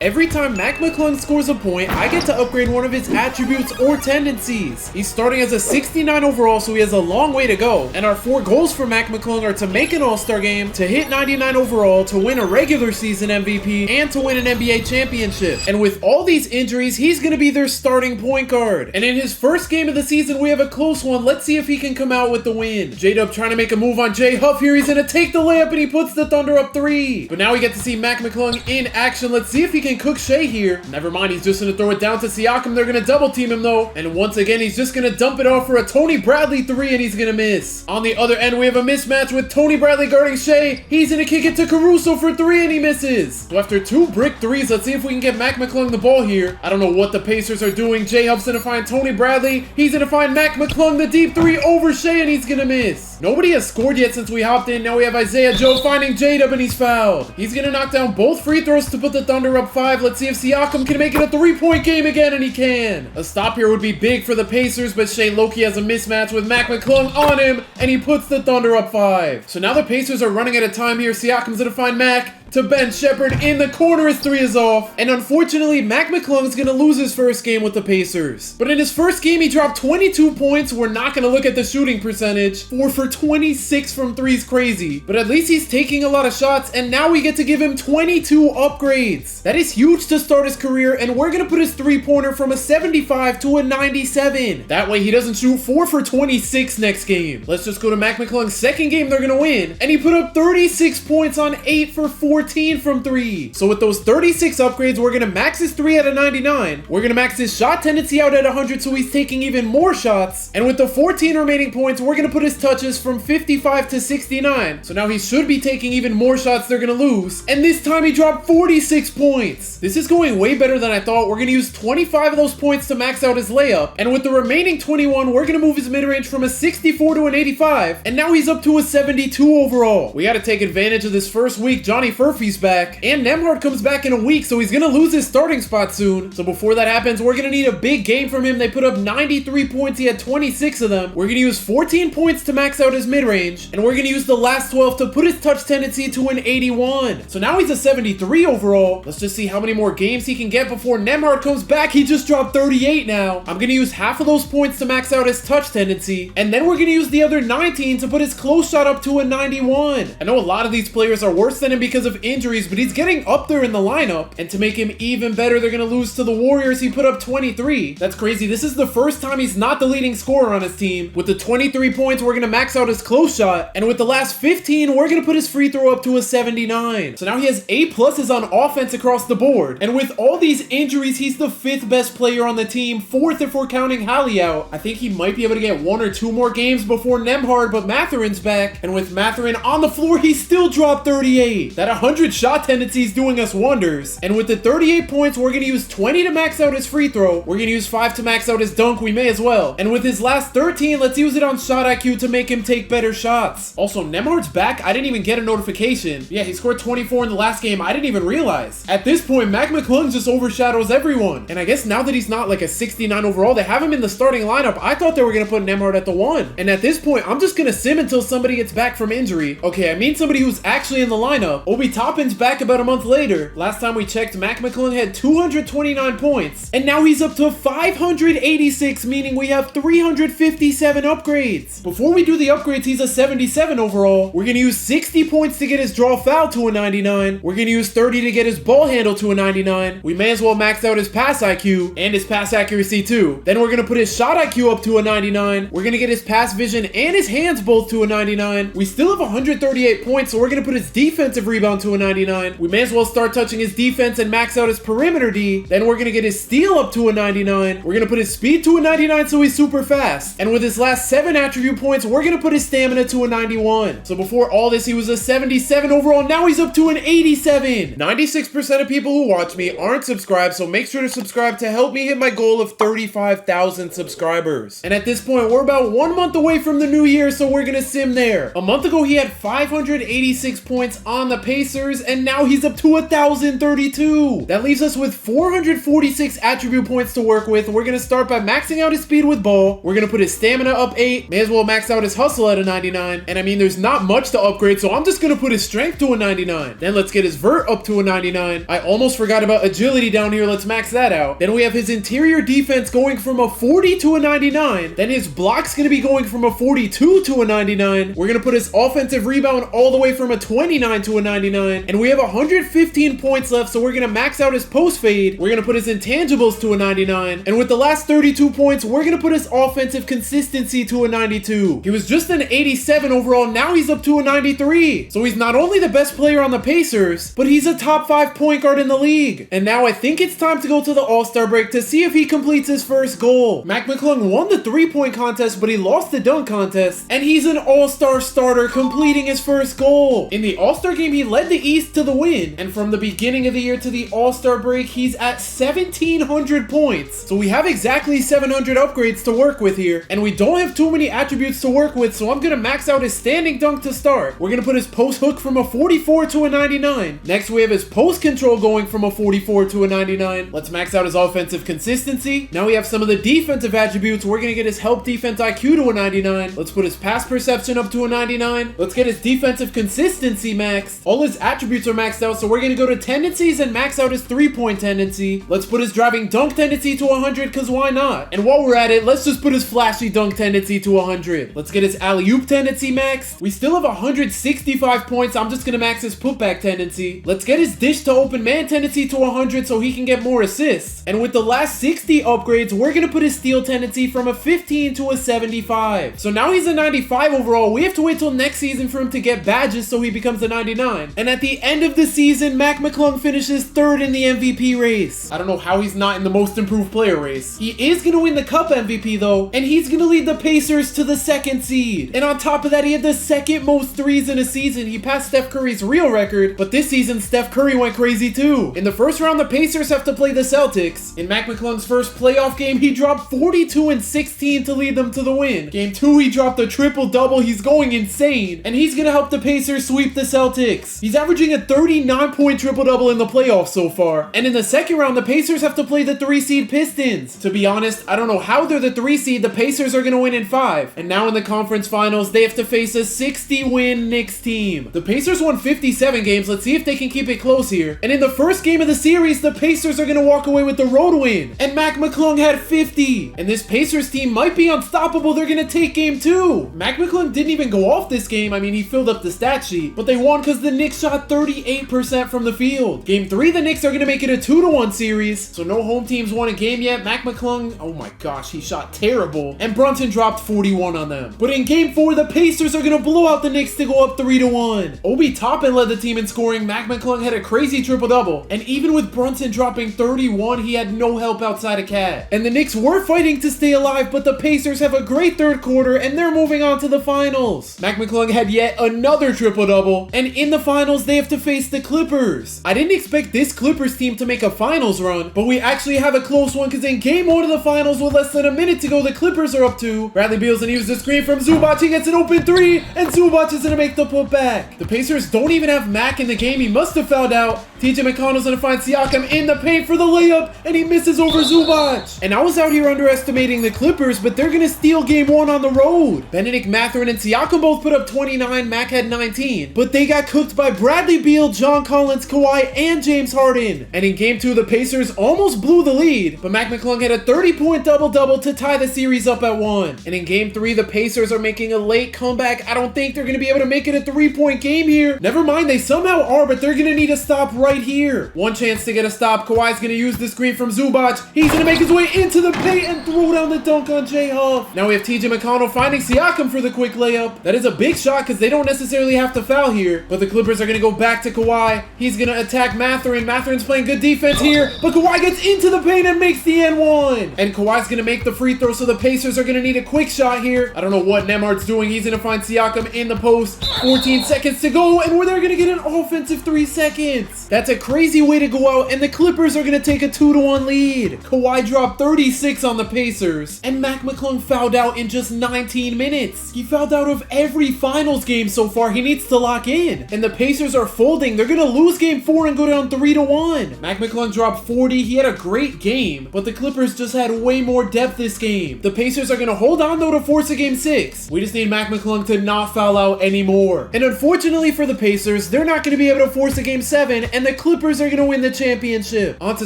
Every time Mac McClung scores a point, I get to upgrade one of his attributes or tendencies. He's starting as a 69 overall, so he has a long way to go. And our 4 goals for Mac McClung are to make an All-Star game, to hit 99 overall, to win a regular season MVP, and to win an NBA championship. And with all these injuries, he's going to be their starting point guard. And in his first game of the season, we have a close one. Let's see if he can come out with the win. J-Dub trying to make a move on J Huff here. He's going to take the layup, and he puts the Thunder up 3. But now we get to see Mac McClung in action. Let's see if he can cook Shea here. Never mind, he's just going to throw it down to Siakam. They're going to double team him though. And once again, he's just going to dump it off for a Tony Bradley 3, and he's going to miss. On the other end, we have a mismatch with Tony Bradley guarding Shea. He's going to kick it to Caruso for 3, and he misses. So after 2 brick 3s, let's see if we can get Mac McClung the ball here. I don't know what the Pacers are doing. J-Hub's going to find Tony Bradley. He's going to find Mac McClung the deep 3 over Shea, and he's going to miss. Nobody has scored yet since we hopped in. Now we have Isaiah Joe finding J-Dub, and he's fouled. He's going to knock down both free throws to put the Thunder up 5. Let's see if Siakam can make it a 3-point game again, and he can. A stop here would be big for the Pacers, but Shea Loki has a mismatch with Mac McClung on him, and he puts the Thunder up 5. So now the Pacers are running out of time here. Siakam's going to find Mac. To Ben Shepherd in the corner, his 3 is off. And unfortunately, Mac McClung is going to lose his first game with the Pacers. But in his first game, he dropped 22 points. We're not going to look at the shooting percentage. 4 for 26 from 3 is crazy. But at least he's taking a lot of shots, and now we get to give him 22 upgrades. That is huge to start his career, and we're going to put his 3-pointer from a 75 to a 97. That way he doesn't shoot 4 for 26 next game. Let's just go to Mac McClung's second game they're going to win. And he put up 36 points on 8 for 14 from 3. So with those 36 upgrades, we're going to max his 3 out of 99. We're going to max his shot tendency out at 100, so he's taking even more shots. And with the 14 remaining points, we're going to put his touches from 55 to 69. So now he should be taking even more shots they're going to lose. And this time he dropped 46 points. This is going way better than I thought. We're going to use 25 of those points to max out his layup. And with the remaining 21, we're going to move his mid-range from a 64 to an 85. And now he's up to a 72 overall. We got to take advantage of this first week. Johnny Furphy's back, and Nembhard comes back in a week, so he's gonna lose his starting spot soon. So before that happens, we're gonna need a big game from him. They put up 93 points. He had 26 of them. We're gonna use 14 points to max out his mid-range, and we're gonna use the last 12 to put his touch tendency to an 81. So now he's a 73 overall. Let's just see how many more games he can get before Nembhard comes back. He just dropped 38 now. I'm gonna use half of those points to max out his touch tendency, and then we're gonna use the other 19 to put his close shot up to a 91. I know a lot of these players are worse than him because of injuries, but he's getting up there in the lineup, and to make him even better, they're going to lose to the Warriors. He put up 23. That's crazy. This is the first time he's not the leading scorer on his team. With the 23 points, we're going to max out his close shot, and with the last 15, we're going to put his free throw up to a 79. So now he has A pluses on offense across the board, and with all these injuries, he's the 5th best player on the team, 4th if we're counting Hallie out. I think he might be able to get 1 or 2 more games before Nembhard, but Matherin's back, and with Mathurin on the floor, he still dropped 38. That 100 shot tendency's doing us wonders. And with the 38 points, we're going to use 20 to max out his free throw. We're going to use 5 to max out his dunk. We may as well. And with his last 13, let's use it on shot IQ to make him take better shots. Also, Nembhard's back. I didn't even get a notification. Yeah, he scored 24 in the last game. I didn't even realize. At this point, Mac McClung just overshadows everyone. And I guess now that he's not like a 69 overall, they have him in the starting lineup. I thought they were going to put Nembhard at the 1. And at this point, I'm just going to sim until somebody gets back from injury. Okay, I mean somebody who's actually in the lineup. Obi Toppin's back about a month later. Last time we checked, Mac McClung had 229 points, and now he's up to 586, meaning we have 357 upgrades. Before we do the upgrades, he's a 77 overall. We're going to use 60 points to get his draw foul to a 99. We're going to use 30 to get his ball handle to a 99. We may as well max out his pass IQ and his pass accuracy too. Then we're going to put his shot IQ up to a 99. We're going to get his pass vision and his hands both to a 99. We still have 138 points, so we're going to put his defensive rebound to a 99. We may as well start touching his defense and max out his perimeter D. Then we're going to get his steal up to a 99. We're going to put his speed to a 99 so he's super fast. And with his last 7 attribute points, we're going to put his stamina to a 91. So before all this, he was a 77 overall. Now he's up to an 87. 96% of people who watch me aren't subscribed, so make sure to subscribe to help me hit my goal of 35,000 subscribers. And at this point, we're about 1 month away from the new year, so we're going to sim there. A month ago, he had 586 points on the Pacers. Pacers, and now he's up to 1,032. That leaves us with 446 attribute points to work with. We're gonna start by maxing out his speed with ball. We're gonna put his stamina up 8. May as well max out his hustle at a 99. And I mean, there's not much to upgrade, so I'm just gonna put his strength to a 99. Then let's get his vert up to a 99. I almost forgot about agility down here. Let's max that out. Then we have his interior defense going from a 40 to a 99. Then his block's gonna be going from a 42 to a 99. We're gonna put his offensive rebound all the way from a 29 to a 99. And we have 115 points left, so we're gonna max out his post fade. We're gonna put his intangibles to a 99. And with the last 32 points, we're gonna put his offensive consistency to a 92. He was just an 87 overall. Now he's up to a 93. So he's not only the best player on the Pacers, but he's a top 5 point guard in the league. And now I think it's time to go to the All-Star break to see if he completes his first goal. Mac McClung won the 3-point contest, but he lost the dunk contest. And he's an All-Star starter completing his first goal. In the All-Star game, he led the East to the win. And from the beginning of the year to the All-Star break, he's at 1,700 points. So we have exactly 700 upgrades to work with here. And we don't have too many attributes to work with, so I'm gonna max out his standing dunk to start. We're gonna put his post hook from a 44 to a 99. Next, we have his post control going from a 44 to a 99. Let's max out his offensive consistency. Now we have some of the defensive attributes. We're gonna get his help defense IQ to a 99. Let's put his pass perception up to a 99. Let's get his defensive consistency maxed. All his attributes are maxed out, so we're gonna go to tendencies and max out his 3-point tendency. Let's put his driving dunk tendency to 100, because why not? And while we're at it, let's just put his flashy dunk tendency to 100. Let's get his alley-oop tendency maxed. We still have 165 points. I'm just gonna max his putback tendency. Let's get his dish to open man tendency to 100 so he can get more assists. And with the last 60 upgrades, we're gonna put his steal tendency from a 15 to a 75. So now he's a 95 overall. We have to wait till next season for him to get badges so he becomes a 99. And at the end of the season, Mac McClung finishes 3rd in the MVP race. I don't know how he's not in the most improved player race. He is gonna win the Cup MVP though, and he's gonna lead the Pacers to the 2nd seed. And on top of that, he had the 2nd most threes in a season. He passed Steph Curry's real record, but this season, Steph Curry went crazy too. In the first round, the Pacers have to play the Celtics. In Mac McClung's first playoff game, he dropped 42 and 16 to lead them to the win. Game 2, he dropped a triple-double. He's going insane, and he's gonna help the Pacers sweep the Celtics. He's averaging a 39-point triple-double in the playoffs so far. And in the second round, the Pacers have to play the 3-seed Pistons. To be honest, I don't know how they're the 3-seed. The Pacers are gonna win in 5. And now in the conference finals, they have to face a 60-win Knicks team. The Pacers won 57 games. Let's see if they can keep it close here. And in the first game of the series, the Pacers are gonna walk away with the road win. And Mac McClung had 50. And this Pacers team might be unstoppable. They're gonna take game 2. Mac McClung didn't even go off this game. I mean, he filled up the stat sheet. But they won because the Knicks shot 38% from the field. Game 3, the Knicks are gonna make it a 2-1 series. So no home teams won a game yet. Mac McClung, oh my gosh, he shot terrible. And Brunson dropped 41 on them. But in game 4, the Pacers are gonna blow out the Knicks to go up 3-1. Obi Toppin led the team in scoring. Mac McClung had a crazy triple-double. And even with Brunson dropping 31, he had no help outside of Cat. And the Knicks were fighting to stay alive, but the Pacers have a great third quarter, and they're moving on to the finals. Mac McClung had yet another triple-double, and in the finals, they have to face the Clippers. I didn't expect this Clippers team to make a finals run, but we actually have a close one, because in game 1 of the finals, with less than a minute to go, the Clippers are up 2. Bradley Beal's gonna use the screen from Zubac. He gets an open 3, and Zubac is gonna make the putback. The Pacers don't even have Mac in the game. He must have fouled out. TJ McConnell's gonna find Siakam in the paint for the layup, and he misses over Zubac. And I was out here underestimating the Clippers, but they're gonna steal game 1 on the road. Benedict Mathurin and Siakam both put up 29, Mac had 19. But they got cooked by Bradley Beal, John Collins, Kawhi, and James Harden. And in game 2, the Pacers almost blew the lead, but Mac McClung had a 30-point double-double to tie the series up at 1. And in game 3, the Pacers are making a late comeback. I don't think they're gonna be able to make it a 3-point game here. Never mind, they somehow are, but they're gonna need a stop right here. One chance to get a stop. Kawhi's gonna use the screen from Zubac. He's gonna make his way into the paint and throw down the dunk on J Huff. Now we have TJ McConnell finding Siakam for the quick layup. That is a big shot because they don't necessarily have to foul here, but the Clippers are gonna go back to Kawhi. He's gonna attack Mathurin. Mathurin's playing good defense here, but Kawhi gets into the paint and makes the N1. And Kawhi's gonna make the free throw, so the Pacers are gonna need a quick shot here. I don't know what Nemhard's doing. He's gonna find Siakam in the post. 14 seconds to go, and they're gonna get an offensive 3 seconds. That's a crazy way to go out, and the Clippers are gonna take a 2-1 lead. Kawhi dropped 36 on the Pacers, and Mac McClung fouled out in just 19 minutes. He fouled out of every finals game so far. He needs to lock in, and the Pacers are folding. They're gonna lose game 4 and go down 3-1. Mac McClung dropped 40. He had a great game, but the Clippers just had way more depth this game. The Pacers are gonna hold on though to force a game 6. We just need Mac McClung to not foul out anymore. And unfortunately for the Pacers, they're not gonna be able to force a game 7, and the Clippers are gonna win the championship. On to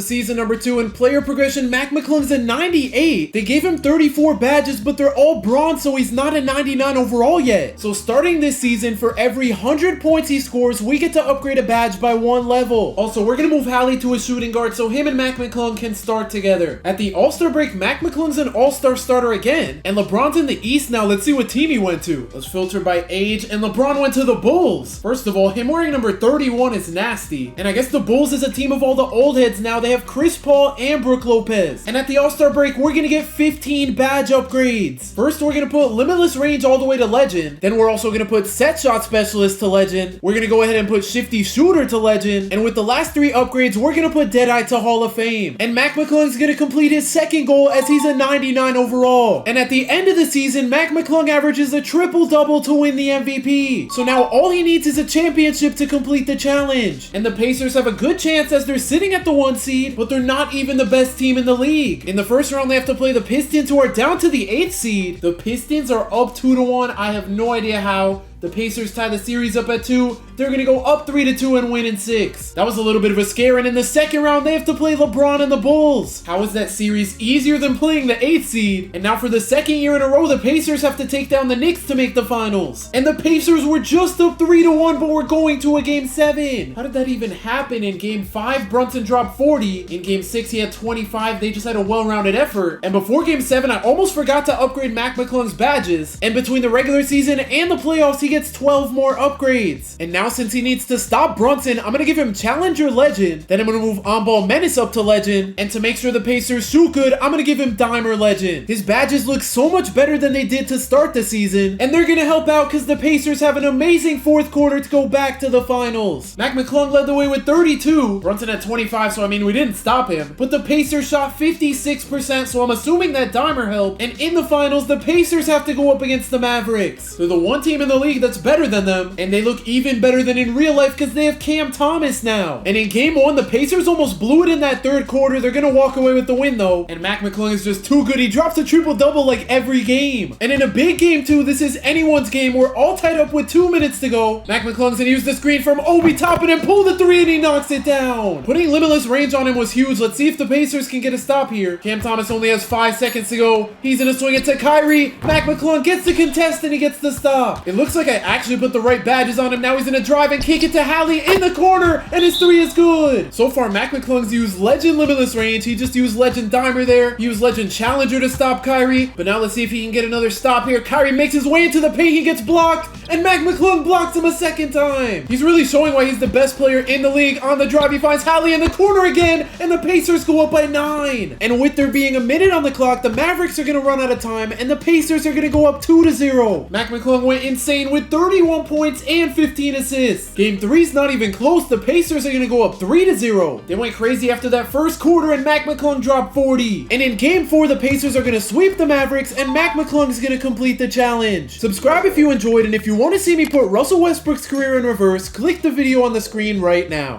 season number 2, and player progression, Mac McClung's a 98. They gave him 34 badges, but they're all bronze, so he's not a 99 overall yet. So starting this season, for every 100 points he scores, we get to upgrade a badge by 1 level. Also, we're gonna move Hallie to a shooting guard so him and Mac McClung can start together. At the All-Star break, Mac McClung's an All-Star starter again, and LeBron's in the East now. Let's see what team he went to. Let's filter by age, and LeBron went to the Bulls. First of all, him wearing number 31 is nasty, and I guess the Bulls is a team of all the old heads now. They have Chris Paul and Brook Lopez. And at the All-Star break, we're gonna get 15 badge upgrades. First, we're gonna put Limitless Range all the way to Legend. Then we're also gonna put Set Shot Specialist to Legend. We're gonna go ahead and put Shifty Shooter to Legend. And with the last 3 upgrades, we're gonna put Deadeye to Hall of Fame. And Mac McClung's gonna complete his second goal as he's a 99 overall. And at the end of the season, Mac McClung averages a triple-double to win the MVP. So now all he needs is a championship to complete the challenge. And the Pacers have a good chance as they're sitting at the 1 seed, but they're not even the best team in the league. In the first round, they have to play the Pistons, who are down to the 8th seed. The Pistons are up 2-1. I have no idea how. The Pacers tie the series up at 2. They're going to go up 3-2 and win in 6. That was a little bit of a scare, and in the second round, they have to play LeBron and the Bulls. How is that series easier than playing the 8th seed? And now for the second year in a row, the Pacers have to take down the Knicks to make the finals. And the Pacers were just up 3-1, but we're going to a game 7. How did that even happen? In game 5, Brunson dropped 40. In game 6, he had 25. They just had a well-rounded effort. And before game 7, I almost forgot to upgrade Mac McClung's badges. And between the regular season and the playoffs, he gets 12 more upgrades. And now since he needs to stop Brunson, I'm gonna give him Challenger Legend. Then I'm gonna move On-Ball Menace up to Legend. And to make sure the Pacers shoot good, I'm gonna give him Dimer Legend. His badges look so much better than they did to start the season, and they're gonna help out because the Pacers have an amazing 4th quarter to go back to the finals. Mac McClung led the way with 32. Brunson had 25, so I mean, we didn't stop him. But the Pacers shot 56%, so I'm assuming that Dimer helped. And in the finals, the Pacers have to go up against the Mavericks. They're the one team in the league that's better than them, and they look even better than in real life because they have Cam Thomas now. And in game 1, the Pacers almost blew it in that 3rd quarter. They're gonna walk away with the win though, and Mac McClung is just too good. He drops a triple-double like every game. And in a big game too, this is anyone's game. We're all tied up with 2 minutes to go. Mac McClung's gonna use the screen from Obi Toppin and pull the 3, and he knocks it down. Putting Limitless Range on him was huge. Let's see if the Pacers can get a stop here. Cam Thomas only has 5 seconds to go. He's gonna swing it to Kyrie. Mac McClung gets the contest, and he gets the stop. It looks like I actually put the right badges on him. Now he's gonna drive and kick it to Hallie in the corner, and his 3 is good. So far, Mac McClung's used Legend Limitless Range. He just used Legend Dimer there. He used Legend Challenger to stop Kyrie. But now let's see if he can get another stop here. Kyrie makes his way into the paint. He gets blocked, and Mac McClung blocks him a second time. He's really showing why he's the best player in the league. On the drive, he finds Hallie in the corner again, and the Pacers go up by 9. And with there being a minute on the clock, the Mavericks are gonna run out of time, and the Pacers are gonna go up 2-0. Mac McClung went insane with 31 points and 15 assists. Game 3's not even close. The Pacers are gonna go up 3-0. They went crazy after that first quarter, and Mac McClung dropped 40. And in game 4, the Pacers are gonna sweep the Mavericks, and Mac McClung is gonna complete the challenge. Subscribe if you enjoyed, and if you want to see me put Russell Westbrook's career in reverse, click the video on the screen right now.